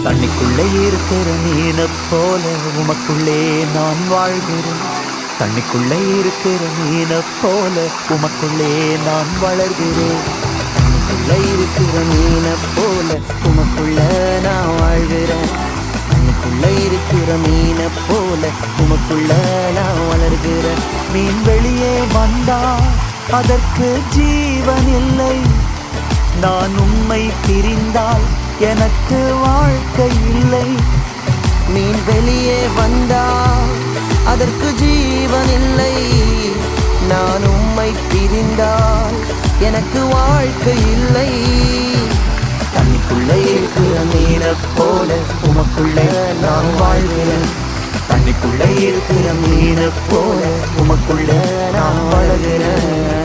தண்ணிக்குள்ளே இருக்கிற மீனை போல உமக்குள்ளே நான் வாழ்கிறேன். தண்ணிக்குள்ளே இருக்கிற மீனை போல உமக்குள்ளே நான் வளர்கிறேன். தண்ணிக்குள்ளே இருக்கிற மீனை போல உமக்குள்ள நான் வாழ்கிறேன். தண்ணிக்குள்ளே இருக்கிற மீனை போல உமக்குள்ள நான் வளர்கிறேன். மீன் வெளியே வந்தா அதற்கு ஜீவன் இல்லை. நான் உம்மை பிரிந்தால் எனக்கு வாழ்க்கை இல்லை. மீன் வெளியே வந்தால் அதற்கு ஜீவன் இல்லை. நான் உம்மை பிரிந்தால் எனக்கு வாழ்க்கை இல்லை. தண்ணிக்குள்ளே இருக்கிற மீனை போல உமக்குள்ளே நான் வாழ்கிறேன். தண்ணிக்குள்ளே இருக்கிற மீனை போல உமக்குள்ளே நான் வாழ்கிறேன்.